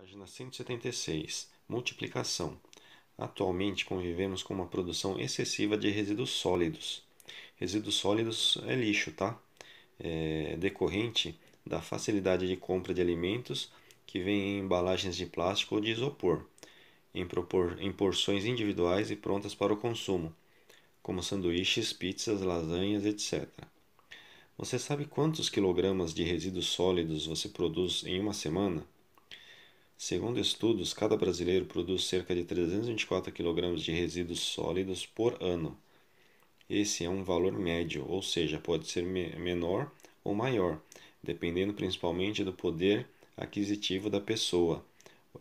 Página 176. Multiplicação. Atualmente convivemos com uma produção excessiva de resíduos sólidos. Resíduos sólidos é lixo, tá? É decorrente da facilidade de compra de alimentos que vêm em embalagens de plástico ou de isopor, em porções individuais e prontas para o consumo, como sanduíches, pizzas, lasanhas, etc. Você sabe quantos quilogramas de resíduos sólidos você produz em uma semana? Segundo estudos, cada brasileiro produz cerca de 324 kg de resíduos sólidos por ano. Esse é um valor médio, ou seja, pode ser menor ou maior, dependendo principalmente do poder aquisitivo da pessoa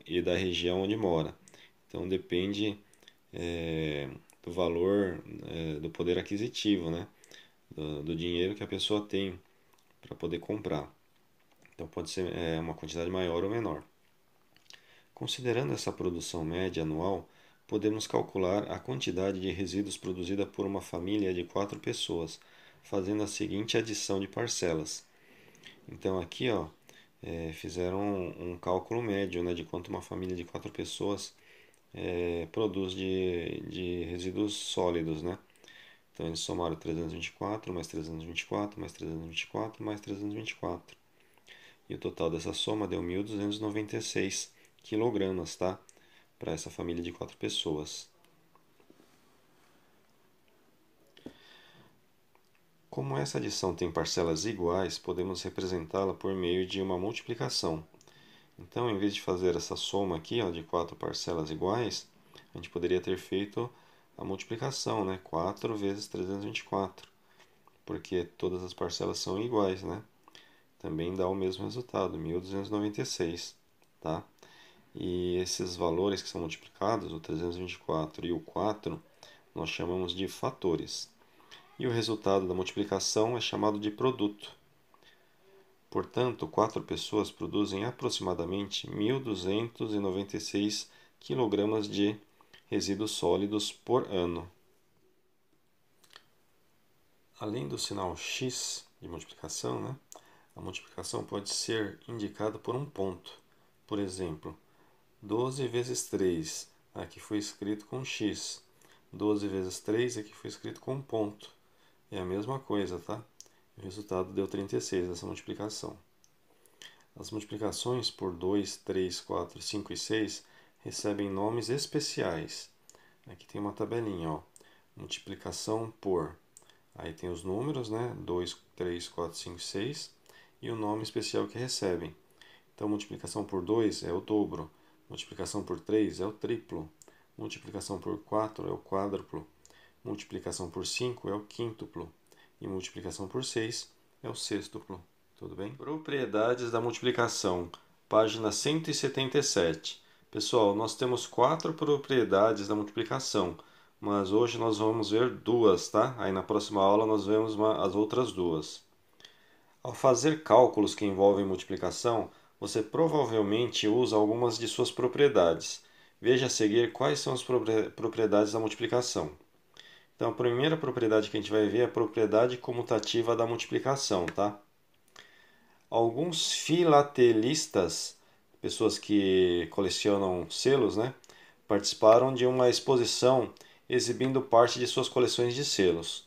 e da região onde mora. Então depende do valor, do poder aquisitivo, né? Do dinheiro que a pessoa tem para poder comprar. Então pode ser uma quantidade maior ou menor. Considerando essa produção média anual, podemos calcular a quantidade de resíduos produzida por uma família de 4 pessoas, fazendo a seguinte adição de parcelas. Então aqui ó, fizeram um cálculo médio, né, de quanto uma família de 4 pessoas produz de resíduos sólidos, né? Então eles somaram 324 mais 324 mais 324 mais 324. E o total dessa soma deu 1.296 quilogramas, tá? Para essa família de 4 pessoas. Como essa adição tem parcelas iguais, podemos representá-la por meio de uma multiplicação. Então, em vez de fazer essa soma aqui, ó, de 4 parcelas iguais, a gente poderia ter feito a multiplicação, né? 4 vezes 324, porque todas as parcelas são iguais, né? Também dá o mesmo resultado, 1.296, tá? E esses valores que são multiplicados, o 324 e o 4, nós chamamos de fatores. E o resultado da multiplicação é chamado de produto. Portanto, 4 pessoas produzem aproximadamente 1.296 kg de resíduos sólidos por ano. Além do sinal x de multiplicação, né, a multiplicação pode ser indicada por um ponto. Por exemplo, 12 vezes 3, aqui foi escrito com x. 12 vezes 3, aqui foi escrito com um ponto. É a mesma coisa, tá? O resultado deu 36 dessa multiplicação. As multiplicações por 2, 3, 4, 5 e 6 recebem nomes especiais. Aqui tem uma tabelinha, ó. Multiplicação por. Aí tem os números, né? 2, 3, 4, 5, 6 e o nome especial que recebem. Então, multiplicação por 2 é o dobro. Multiplicação por 3 é o triplo. Multiplicação por 4 é o quádruplo. Multiplicação por 5 é o quíntuplo. E multiplicação por 6 é o sextuplo. Tudo bem? Propriedades da multiplicação. Página 177. Pessoal, nós temos 4 propriedades da multiplicação, mas hoje nós vamos ver duas, tá? Aí na próxima aula nós vemos as outras duas. Ao fazer cálculos que envolvem multiplicação, você provavelmente usa algumas de suas propriedades. Veja a seguir quais são as propriedades da multiplicação. Então, a primeira propriedade que a gente vai ver é a propriedade comutativa da multiplicação, tá? Alguns filatelistas, pessoas que colecionam selos, né, participaram de uma exposição exibindo parte de suas coleções de selos.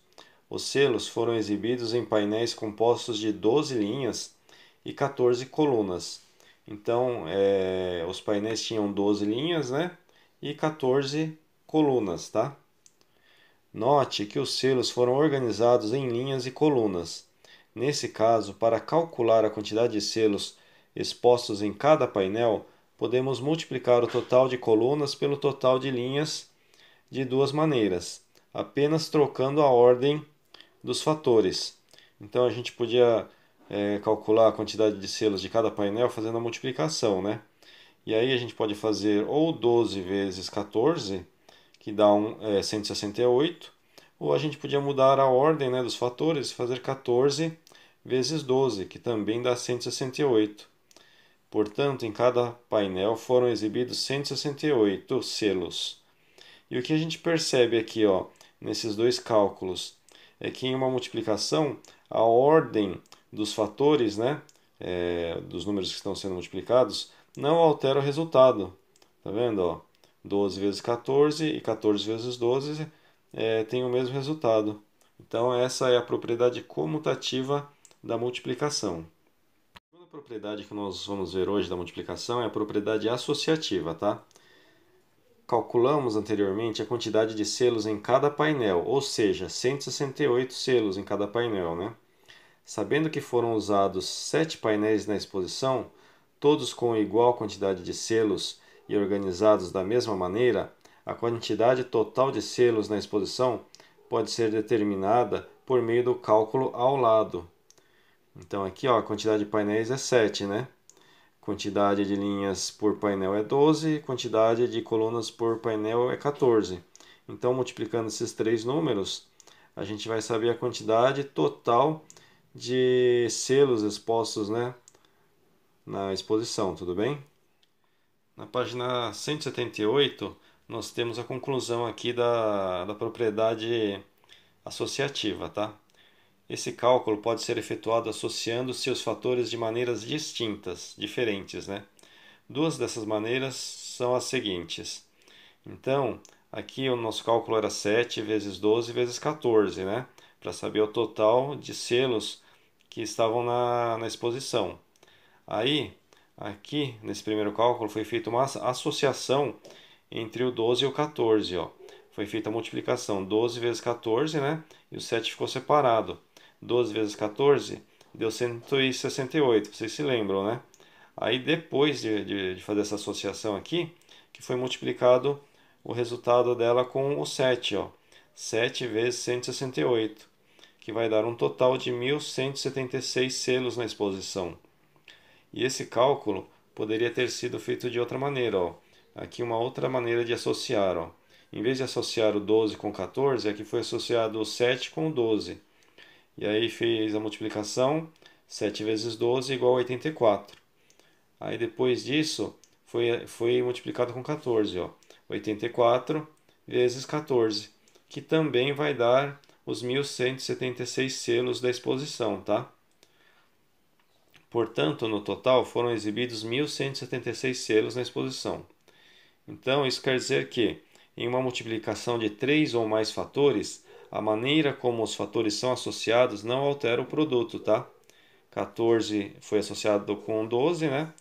Os selos foram exibidos em painéis compostos de 12 linhas e 14 colunas. Então, os painéis tinham 12 linhas, né, e 14 colunas, tá? Note que os selos foram organizados em linhas e colunas. Nesse caso, para calcular a quantidade de selos expostos em cada painel, podemos multiplicar o total de colunas pelo total de linhas de duas maneiras, apenas trocando a ordem dos fatores. Então a gente podia calcular a quantidade de selos de cada painel fazendo a multiplicação, né? E aí a gente pode fazer ou 12 vezes 14, que dá 168, ou a gente podia mudar a ordem, né, dos fatores e fazer 14 vezes 12, que também dá 168. Portanto, em cada painel foram exibidos 168 selos. E o que a gente percebe aqui, ó, nesses dois cálculos, é que em uma multiplicação, a ordem dos fatores, né, dos números que estão sendo multiplicados, não altera o resultado. Tá vendo? Ó? 12 vezes 14 e 14 vezes 12 tem o mesmo resultado. Então, essa é a propriedade comutativa da multiplicação. A segunda propriedade que nós vamos ver hoje da multiplicação é a propriedade associativa, tá? Calculamos anteriormente a quantidade de selos em cada painel, ou seja, 168 selos em cada painel, né? Sabendo que foram usados 7 painéis na exposição, todos com igual quantidade de selos e organizados da mesma maneira, a quantidade total de selos na exposição pode ser determinada por meio do cálculo ao lado. Então aqui ó, a quantidade de painéis é 7, né? Quantidade de linhas por painel é 12, quantidade de colunas por painel é 14. Então, multiplicando esses três números, a gente vai saber a quantidade total de selos expostos, né, na exposição, tudo bem? Na página 178, nós temos a conclusão aqui da propriedade associativa, tá? Esse cálculo pode ser efetuado associando seus fatores de maneiras distintas, diferentes, né? Duas dessas maneiras são as seguintes. Então, aqui o nosso cálculo era 7 vezes 12 vezes 14, né? Para saber o total de selos que estavam na exposição. Aí, aqui nesse primeiro cálculo foi feita uma associação entre o 12 e o 14, ó. Foi feita a multiplicação 12 vezes 14, né? E o 7 ficou separado. 12 vezes 14 deu 168, vocês se lembram, né? Aí depois de fazer essa associação aqui, que foi multiplicado o resultado dela com o 7, ó. 7 vezes 168, que vai dar um total de 1.176 selos na exposição. E esse cálculo poderia ter sido feito de outra maneira, ó. Aqui uma outra maneira de associar, ó. Em vez de associar o 12 com 14, aqui foi associado o 7 com o 12. E aí fez a multiplicação, 7 vezes 12 igual a 84. Aí depois disso foi multiplicado com 14, ó. 84 vezes 14, que também vai dar os 1.176 selos da exposição, tá? Portanto, no total foram exibidos 1.176 selos na exposição. Então, isso quer dizer que, em uma multiplicação de 3 ou mais fatores, a maneira como os fatores são associados não altera o produto, tá? 14 foi associado com 12, né?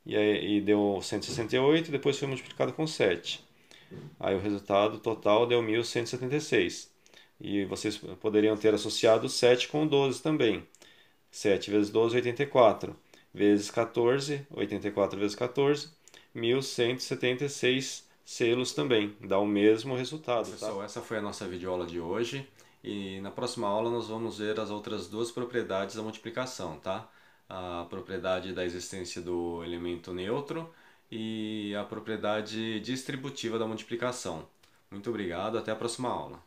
E deu 168, depois foi multiplicado com 7. Aí o resultado total deu 1.176. E vocês poderiam ter associado 7 com 12 também. 7 vezes 12, 84. Vezes 14, 84 vezes 14, 1.176 selos também. Dá o mesmo resultado. Pessoal, tá? Essa foi a nossa videoaula de hoje. E na próxima aula nós vamos ver as outras duas propriedades da multiplicação, tá? A propriedade da existência do elemento neutro e a propriedade distributiva da multiplicação. Muito obrigado, até a próxima aula.